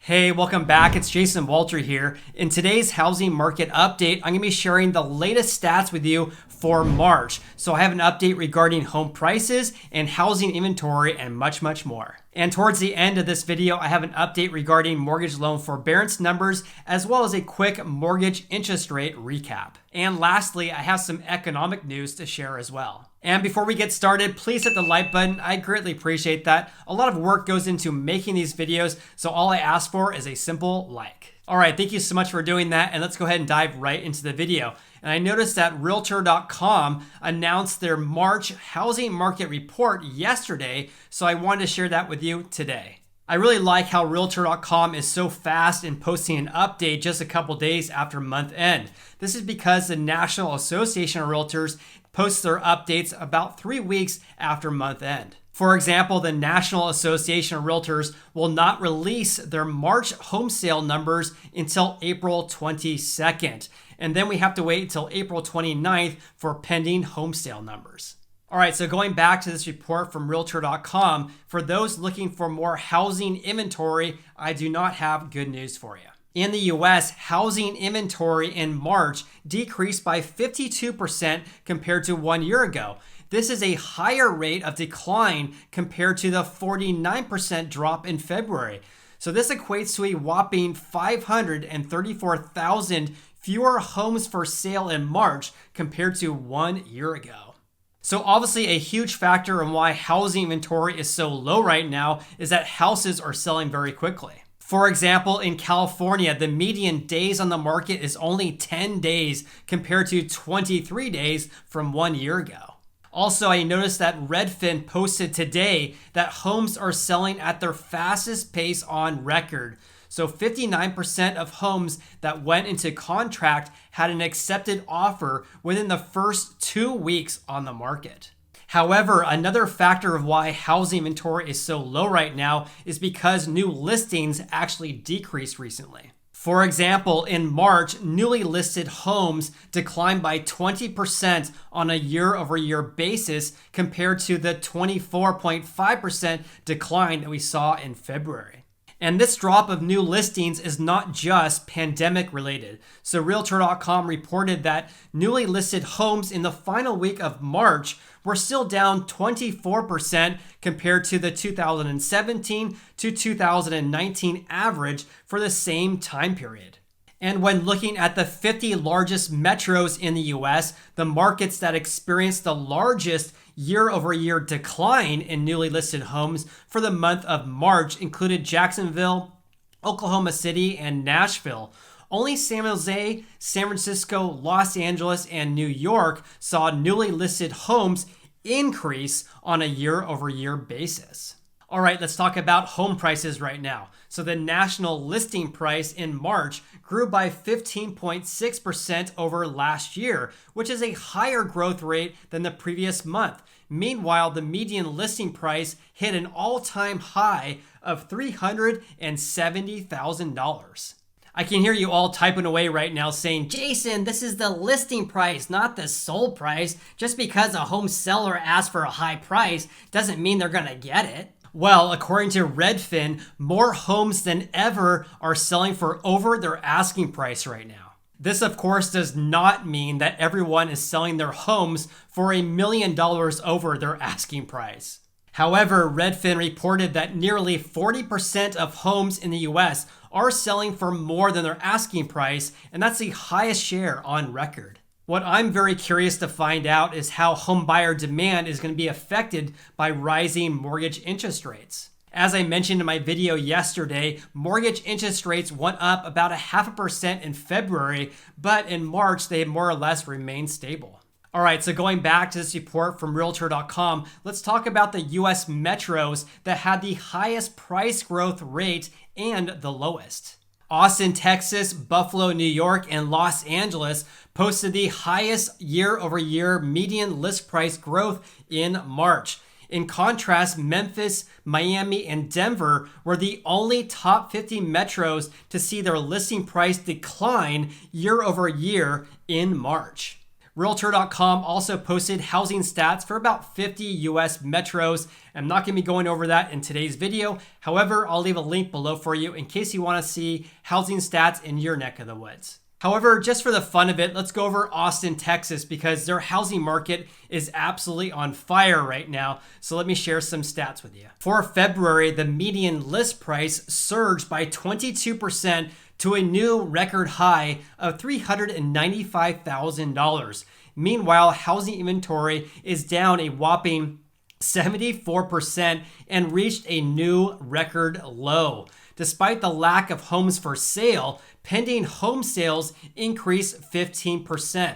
Hey, welcome back. It's Jason Walter here. In today's housing market update, I'm going to be sharing the latest stats with you for March. So I have an update regarding home prices and housing inventory and much, much more. And towards the end of this video, I have an update regarding mortgage loan forbearance numbers, as well as a quick mortgage interest rate recap. And lastly, I have some economic news to share as well. And before we get started, please hit the like button. I greatly appreciate that. A lot of work goes into making these videos, so all I ask for is a simple like. All right, thank you so much for doing that, and let's go ahead and dive right into the video. And I noticed that Realtor.com announced their March housing market report yesterday, so I wanted to share that with you today. I really like how Realtor.com is so fast in posting an update just a couple days after month end. This is because the National Association of Realtors posts their updates about 3 weeks after month end. For example, the National Association of Realtors will not release their March home sale numbers until April 22nd. And then we have to wait until April 29th for pending home sale numbers. All right, so going back to this report from Realtor.com, for those looking for more housing inventory, I do not have good news for you. In the US, housing inventory in March decreased by 52% compared to 1 year ago. This is a higher rate of decline compared to the 49% drop in February. So this equates to a whopping 534,000 fewer homes for sale in March compared to 1 year ago. So obviously a huge factor in why housing inventory is so low right now is that houses are selling very quickly. For example, in California, the median days on the market is only 10 days compared to 23 days from 1 year ago. Also, I noticed that Redfin posted today that homes are selling at their fastest pace on record. So 59% of homes that went into contract had an accepted offer within the first 2 weeks on the market. However, another factor of why housing inventory is so low right now is because new listings actually decreased recently. For example, in March, newly listed homes declined by 20% on a year-over-year basis compared to the 24.5% decline that we saw in February. And this drop of new listings is not just pandemic related. So Realtor.com reported that newly listed homes in the final week of March were still down 24% compared to the 2017 to 2019 average for the same time period. And when looking at the 50 largest metros in the US, the markets that experienced the largest year-over-year decline in newly listed homes for the month of March included Jacksonville, Oklahoma City, and Nashville. Only San Jose, San Francisco, Los Angeles, and New York saw newly listed homes increase on a year-over-year basis. All right, let's talk about home prices right now. So the national listing price in March grew by 15.6% over last year, which is a higher growth rate than the previous month. Meanwhile, the median listing price hit an all-time high of $370,000. I can hear you all typing away right now saying, Jason, this is the listing price, not the sold price. Just because a home seller asks for a high price doesn't mean they're gonna get it. Well, according to Redfin, more homes than ever are selling for over their asking price right now. This, of course, does not mean that everyone is selling their homes for $1 million over their asking price. However, Redfin reported that nearly 40% of homes in the US are selling for more than their asking price, and that's the highest share on record. What I'm very curious to find out is how homebuyer demand is going to be affected by rising mortgage interest rates. As I mentioned in my video yesterday, mortgage interest rates went up about 0.5% in February, but in March they more or less remained stable. All right, so going back to this report from Realtor.com, let's talk about the US metros that had the highest price growth rate and the lowest. Austin, Texas, Buffalo, New York, and Los Angeles posted the highest year-over-year median list price growth in March. In contrast, Memphis, Miami, and Denver were the only top 50 metros to see their listing price decline year over year in March. Realtor.com also posted housing stats for about 50 US metros. I'm not going to be going over that in today's video. However, I'll leave a link below for you in case you want to see housing stats in your neck of the woods. However, just for the fun of it, let's go over Austin, Texas, because their housing market is absolutely on fire right now. So let me share some stats with you. For February, the median list price surged by 22% to a new record high of $395,000. Meanwhile, housing inventory is down a whopping 74% and reached a new record low. Despite the lack of homes for sale, pending home sales increased 15%.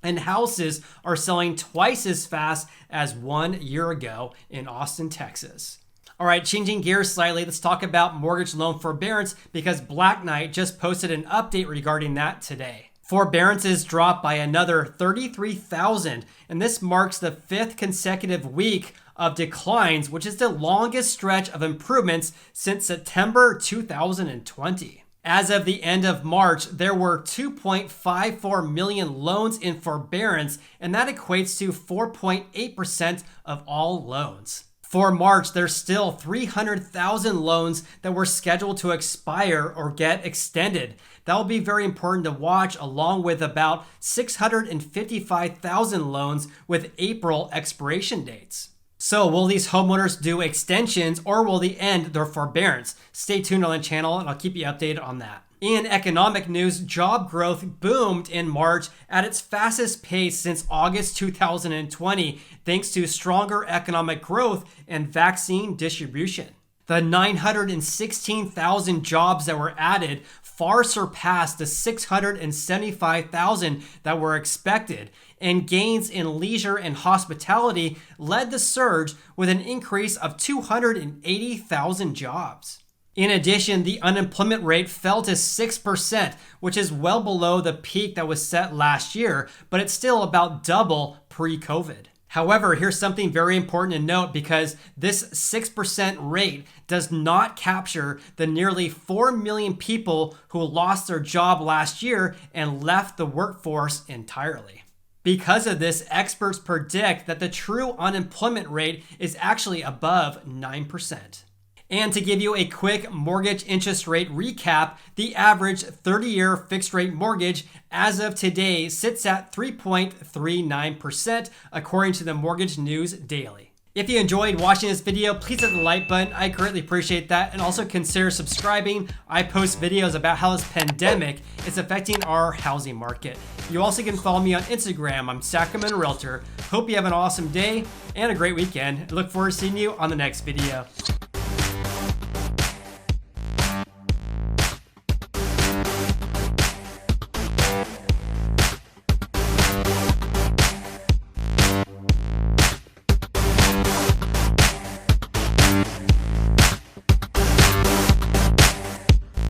And houses are selling twice as fast as 1 year ago in Austin, Texas. All right, changing gears slightly, let's talk about mortgage loan forbearance because Black Knight just posted an update regarding that today. Forbearances dropped by another 33,000, and this marks the 5th consecutive week of declines, which is the longest stretch of improvements since September 2020. As of the end of March, there were 2.54 million loans in forbearance, and that equates to 4.8% of all loans. For March, there's still 300,000 loans that were scheduled to expire or get extended. That will be very important to watch, along with about 655,000 loans with April expiration dates. So will these homeowners do extensions or will they end their forbearance? Stay tuned on the channel and I'll keep you updated on that. In economic news, job growth boomed in March at its fastest pace since August 2020, thanks to stronger economic growth and vaccine distribution. The 916,000 jobs that were added far surpassed the 675,000 that were expected, and gains in leisure and hospitality led the surge with an increase of 280,000 jobs. In addition, the unemployment rate fell to 6%, which is well below the peak that was set last year, but it's still about double pre-COVID. However, here's something very important to note because this 6% rate does not capture the nearly 4 million people who lost their job last year and left the workforce entirely. Because of this, experts predict that the true unemployment rate is actually above 9%. And to give you a quick mortgage interest rate recap, the average 30-year fixed rate mortgage as of today sits at 3.39% according to the Mortgage News Daily. If you enjoyed watching this video, please hit the like button. I greatly appreciate that. And also consider subscribing. I post videos about how this pandemic is affecting our housing market. You also can follow me on Instagram. I'm Sacramento Realtor. Hope you have an awesome day and a great weekend. I look forward to seeing you on the next video.